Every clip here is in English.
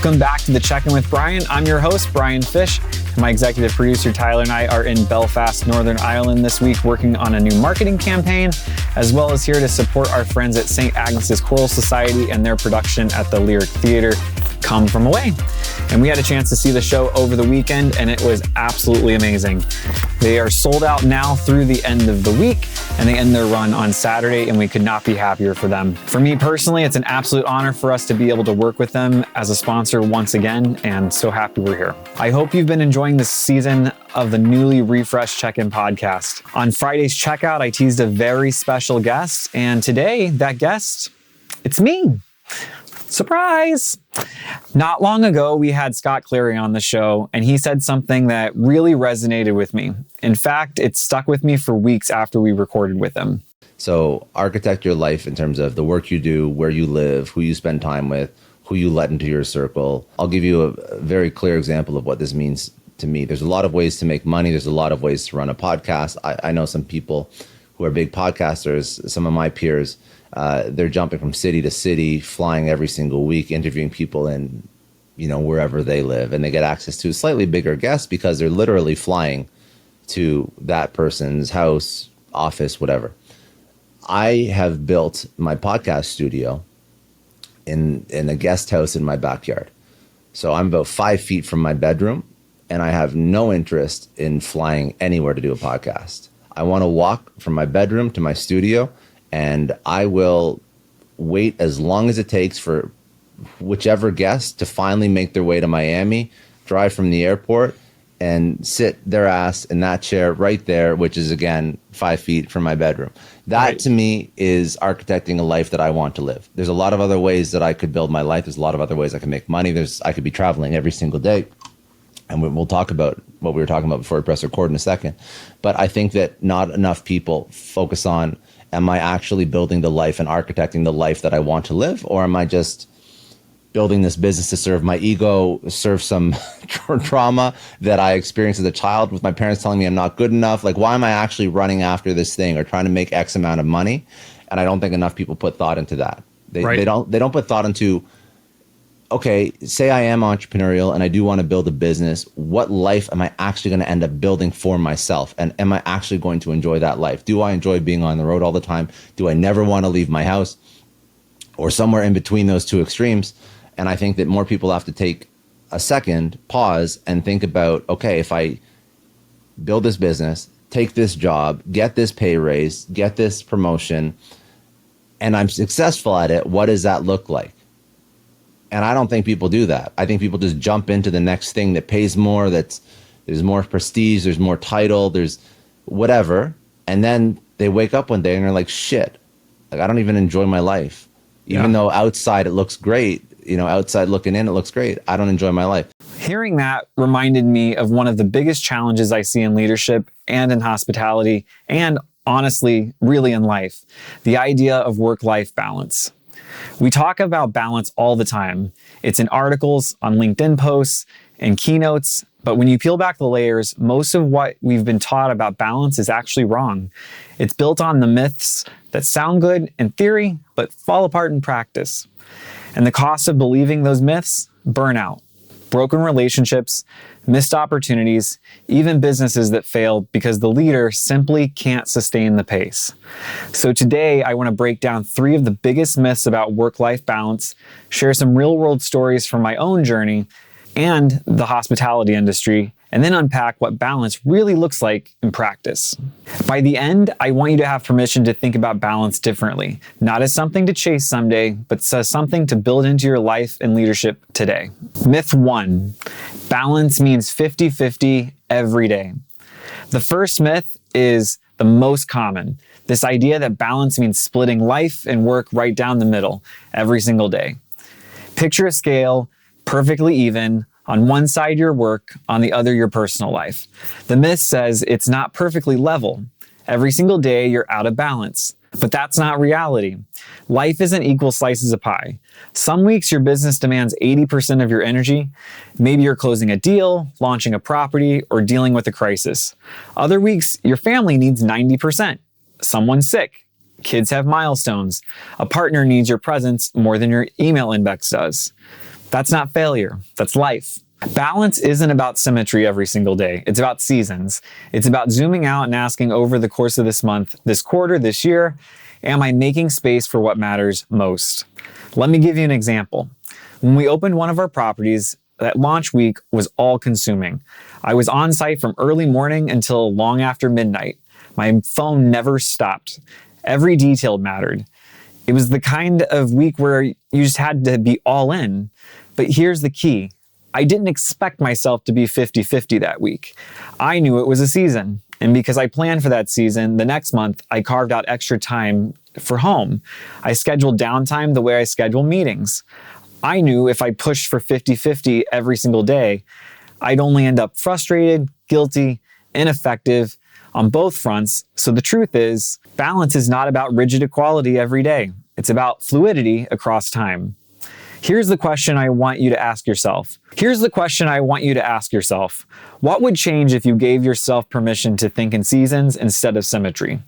Welcome back to the Check-In with Bryan. I'm your host, Bryan Fish. My executive producer, Tyler, and I are in Belfast, Northern Ireland this week working on a new marketing campaign, as well as here to support our friends at St. Agnes's Choral Society and their production at the Lyric Theatre, Come From Away. And we had a chance to see the show over the weekend, and it was absolutely amazing. They are sold out now through the end of the week, and they end their run on Saturday, and we could not be happier for them. For me personally, it's an absolute honor for us to be able to work with them as a sponsor once again, and so happy we're here. I hope you've been enjoying this season of the newly refreshed Check-In podcast. On Friday's checkout, I teased a very special guest, and today, that guest, it's me. Surprise! Not long ago, we had Scott Clary on the show, and he said something that really resonated with me. In fact, it stuck with me for weeks after we recorded with him. So architect your life in terms of the work you do, where you live, who you spend time with, who you let into your circle. I'll give you a very clear example of what this means to me. There's a lot of ways to make money. There's a lot of ways to run a podcast. I know some people who are big podcasters, some of my peers. They're jumping from city to city, flying every single week, interviewing people in, wherever they live. And they get access to slightly bigger guests because they're literally flying to that person's house, office, whatever. I have built my podcast studio in a guest house in my backyard. So I'm about 5 feet from my bedroom, and I have no interest in flying anywhere to do a podcast. I want to walk from my bedroom to my studio, and I will wait as long as it takes for whichever guest to finally make their way to Miami, drive from the airport, and sit their ass in that chair right there, which is, again, 5 feet from my bedroom. That, right, to me, is architecting a life that I want to live. There's a lot of other ways that I could build my life. There's a lot of other ways I can make money. I could be traveling every single day. And we'll talk about what we were talking about before we press record in a second. But I think that not enough people focus on, am I actually building the life and architecting the life that I want to live? Or am I just building this business to serve my ego, serve some trauma that I experienced as a child with my parents telling me I'm not good enough? Like, why am I actually running after this thing or trying to make X amount of money? And I don't think enough people put thought into that. They don't put thought into, okay, say I am entrepreneurial and I do want to build a business. What life am I actually going to end up building for myself? And am I actually going to enjoy that life? Do I enjoy being on the road all the time? Do I never want to leave my house? Or somewhere in between those two extremes? And I think that more people have to take a second, pause, and think about, okay, if I build this business, take this job, get this pay raise, get this promotion, and I'm successful at it, what does that look like? And I don't think people do that. I think people just jump into the next thing that pays more, there's more prestige, there's more title, there's whatever. And then they wake up one day and they're like, shit, like I don't even enjoy my life. Even though outside it looks great, outside looking in, it looks great. I don't enjoy my life. Hearing that reminded me of one of the biggest challenges I see in leadership and in hospitality, and honestly, really in life, the idea of work-life balance. We talk about balance all the time. It's in articles, on LinkedIn posts, and keynotes, but when you peel back the layers, most of what we've been taught about balance is actually wrong. It's built on the myths that sound good in theory, but fall apart in practice. And the cost of believing those myths? Burnout, broken relationships, missed opportunities, even businesses that fail because the leader simply can't sustain the pace. So today, I want to break down 3 of the biggest myths about work-life balance, share some real-world stories from my own journey and the hospitality industry, and then unpack what balance really looks like in practice. By the end, I want you to have permission to think about balance differently, not as something to chase someday, but as something to build into your life and leadership today. Myth 1, balance means 50-50 every day. The first myth is the most common, this idea that balance means splitting life and work right down the middle every single day. Picture a scale, perfectly even. On one side, your work, on the other, your personal life. The myth says it's not perfectly level. Every single day, you're out of balance. But that's not reality. Life isn't equal slices of pie. Some weeks, your business demands 80% of your energy. Maybe you're closing a deal, launching a property, or dealing with a crisis. Other weeks, your family needs 90%. Someone's sick. Kids have milestones. A partner needs your presence more than your email inbox does. That's not failure, that's life. Balance isn't about symmetry every single day. It's about seasons. It's about zooming out and asking over the course of this month, this quarter, this year, am I making space for what matters most? Let me give you an example. When we opened one of our properties, that launch week was all consuming. I was on site from early morning until long after midnight. My phone never stopped. Every detail mattered. It was the kind of week where you just had to be all in. But here's the key. I didn't expect myself to be 50-50 that week. I knew it was a season. And because I planned for that season, the next month I carved out extra time for home. I scheduled downtime the way I schedule meetings. I knew if I pushed for 50-50 every single day, I'd only end up frustrated, guilty, ineffective on both fronts. So the truth is, balance is not about rigid equality every day. It's about fluidity across time. Here's the question I want you to ask yourself. What would change if you gave yourself permission to think in seasons instead of symmetry?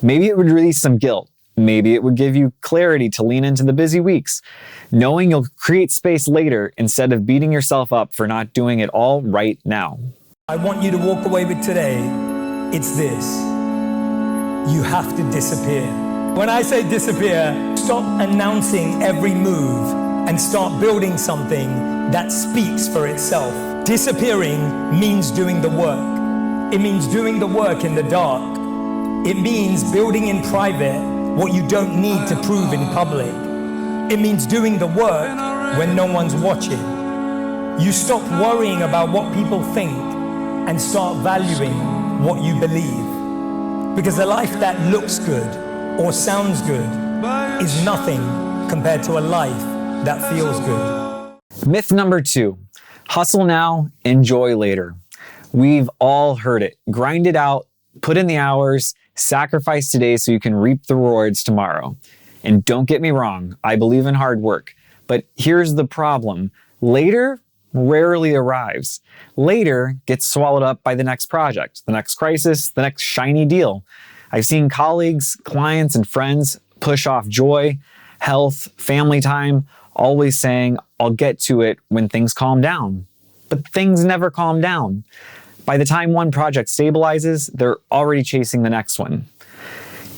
Maybe it would release some guilt. Maybe it would give you clarity to lean into the busy weeks, knowing you'll create space later instead of beating yourself up for not doing it all right now. I want you to walk away with today. It's this. You have to disappear. When I say disappear, stop announcing every move and start building something that speaks for itself. Disappearing means doing the work. It means doing the work in the dark. It means building in private what you don't need to prove in public. It means doing the work when no one's watching. You stop worrying about what people think and start valuing what you believe. Because a life that looks good or sounds good is nothing compared to a life that feels good. Myth number 2, hustle now, enjoy later. We've all heard it. Grind it out, put in the hours, sacrifice today so you can reap the rewards tomorrow. And don't get me wrong, I believe in hard work. But here's the problem. Later rarely arrives. Later gets swallowed up by the next project, the next crisis, the next shiny deal. I've seen colleagues, clients, and friends push off joy, health, family time, always saying, I'll get to it when things calm down. But things never calm down. By the time one project stabilizes, they're already chasing the next one.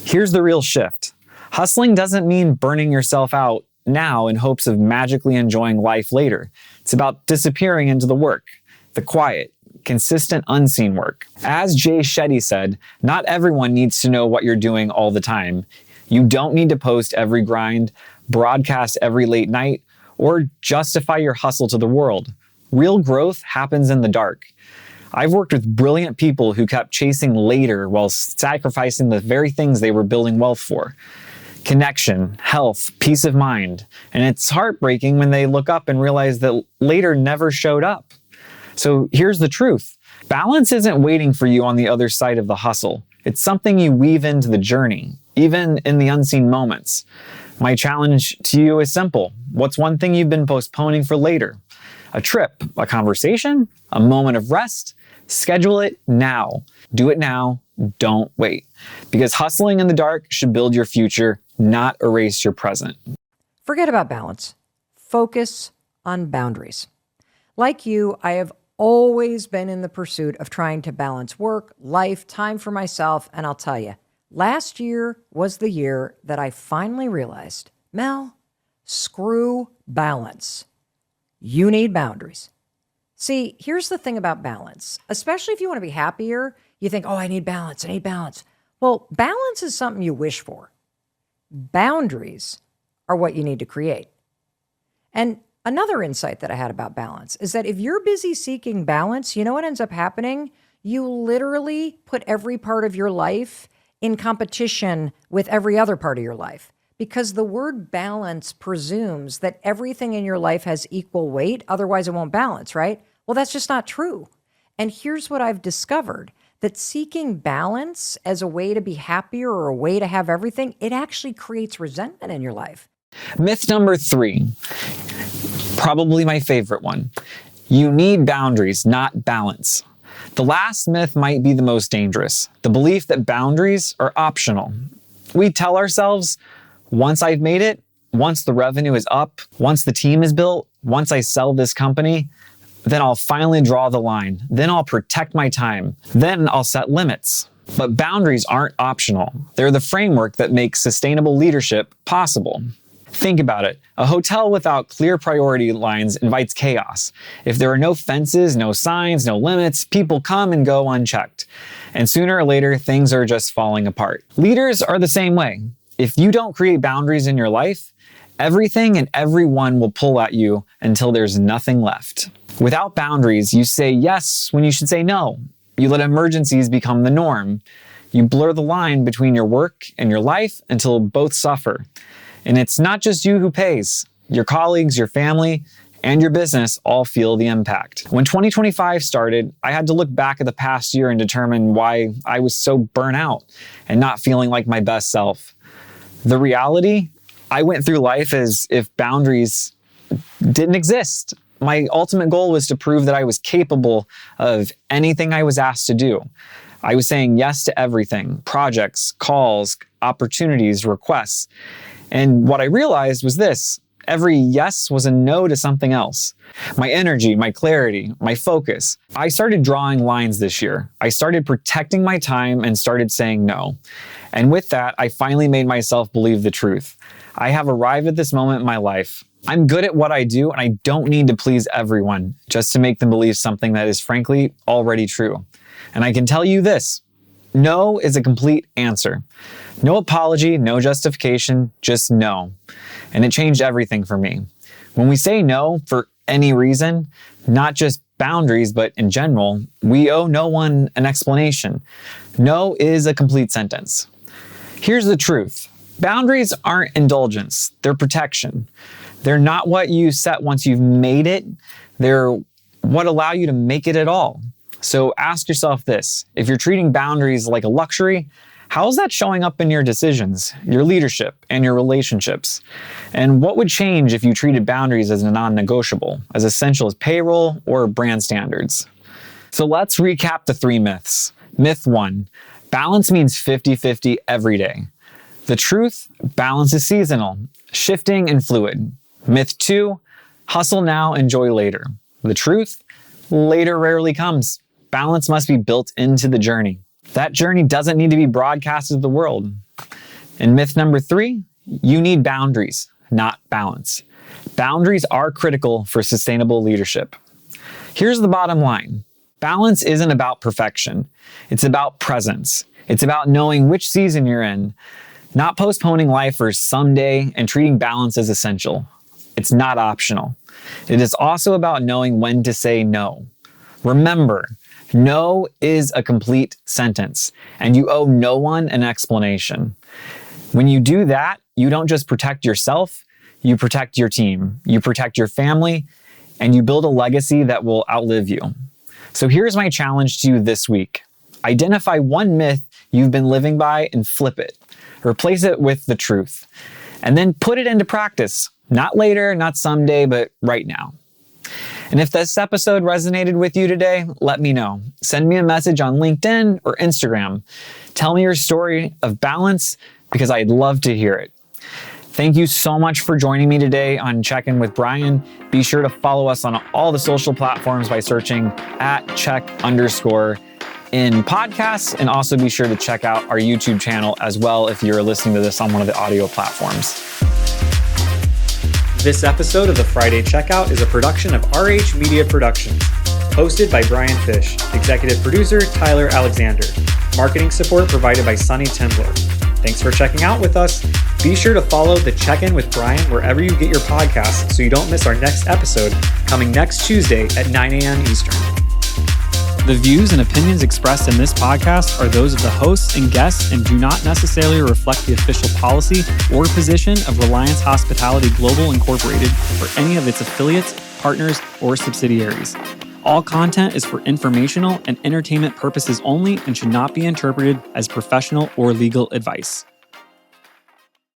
Here's the real shift. Hustling doesn't mean burning yourself out now in hopes of magically enjoying life later. It's about disappearing into the work, the quiet, consistent, unseen work. As Shetty said, not everyone needs to know what you're doing all the time. You don't need to post every grind, broadcast every late night, or justify your hustle to the world. Real growth happens in the dark. I've worked with brilliant people who kept chasing later while sacrificing the very things they were building wealth for. Connection, health, peace of mind. And it's heartbreaking when they look up and realize that later never showed up. So here's the truth. Balance isn't waiting for you on the other side of the hustle. It's something you weave into the journey, even in the unseen moments. My challenge to you is simple. What's one thing you've been postponing for later? A trip, a conversation, a moment of rest? Schedule it now. Do it now. Don't wait. Because hustling in the dark should build your future, not erase your present. Forget about balance. Focus on boundaries. Like you, I have always been in the pursuit of trying to balance work, life, time for myself, and I'll tell you, last year was the year that I finally realized, Mel, screw balance. You need boundaries. See, here's the thing about balance. Especially if you want to be happier, you think, oh, I need balance. Well, balance is something you wish for. Boundaries are what you need to create. And another insight that I had about balance is that if you're busy seeking balance, you know what ends up happening? You literally put every part of your life in competition with every other part of your life. Because the word balance presumes that everything in your life has equal weight, otherwise it won't balance, right? Well, that's just not true. And here's what I've discovered, that seeking balance as a way to be happier or a way to have everything, it actually creates resentment in your life. Myth number 3, probably my favorite one. You need boundaries, not balance. The last myth might be the most dangerous, the belief that boundaries are optional. We tell ourselves, once I've made it, once the revenue is up, once the team is built, once I sell this company, then I'll finally draw the line. Then I'll protect my time. Then I'll set limits. But boundaries aren't optional. They're the framework that makes sustainable leadership possible. Think about it. A hotel without clear priority lines invites chaos. If there are no fences, no signs, no limits, people come and go unchecked. And sooner or later, things are just falling apart. Leaders are the same way. If you don't create boundaries in your life, everything and everyone will pull at you until there's nothing left. Without boundaries, you say yes when you should say no. You let emergencies become the norm. You blur the line between your work and your life until both suffer. And it's not just you who pays. Your colleagues, your family, and your business all feel the impact. When 2025 started, I had to look back at the past year and determine why I was so burnt out and not feeling like my best self. The reality, I went through life as if boundaries didn't exist. My ultimate goal was to prove that I was capable of anything I was asked to do. I was saying yes to everything, projects, calls, opportunities, requests. And what I realized was this: every yes was a no to something else. My energy, my clarity, my focus. I started drawing lines this year. I started protecting my time and started saying no. And with that, I finally made myself believe the truth. I have arrived at this moment in my life. I'm good at what I do, and I don't need to please everyone just to make them believe something that is frankly already true. And I can tell you this: no is a complete answer. No apology, no justification, just no. And it changed everything for me. When we say no for any reason, not just boundaries, but in general, we owe no one an explanation. No is a complete sentence. Here's the truth. Boundaries aren't indulgence, they're protection. They're not what you set once you've made it. They're what allow you to make it at all. So ask yourself this: if you're treating boundaries like a luxury, how is that showing up in your decisions, your leadership, and your relationships? And what would change if you treated boundaries as a non-negotiable, as essential as payroll or brand standards? So let's recap the 3 myths. Myth 1, balance means 50-50 every day. The truth, balance is seasonal, shifting and fluid. Myth 2, hustle now, enjoy later. The truth, later rarely comes. Balance must be built into the journey. That journey doesn't need to be broadcasted to the world. And myth number 3, you need boundaries, not balance. Boundaries are critical for sustainable leadership. Here's the bottom line. Balance isn't about perfection. It's about presence. It's about knowing which season you're in, not postponing life for someday, and treating balance as essential. It's not optional. It is also about knowing when to say no. Remember, no is a complete sentence, and you owe no one an explanation. When you do that, you don't just protect yourself, you protect your team, you protect your family, and you build a legacy that will outlive you. So here's my challenge to you this week. Identify one myth you've been living by and flip it. Replace it with the truth. And then put it into practice. Not later, not someday, but right now. And if this episode resonated with you today, let me know. Send me a message on LinkedIn or Instagram. Tell me your story of balance because I'd love to hear it. Thank you so much for joining me today on Check-In with Bryan. Be sure to follow us on all the social platforms by searching @check_in podcasts, and also be sure to check out our YouTube channel as well if you're listening to this on one of the audio platforms. This episode of the Friday Checkout is a production of RH Media Productions, hosted by Brian Fish, executive producer Tyler Alexander, marketing support provided by Sunny Tembler. Thanks for checking out with us. Be sure to follow the Check-In with Bryan wherever you get your podcasts so you don't miss our next episode coming next Tuesday at 9 a.m. Eastern. The views and opinions expressed in this podcast are those of the hosts and guests and do not necessarily reflect the official policy or position of Reliance Hospitality Global Incorporated or any of its affiliates, partners, or subsidiaries. All content is for informational and entertainment purposes only and should not be interpreted as professional or legal advice.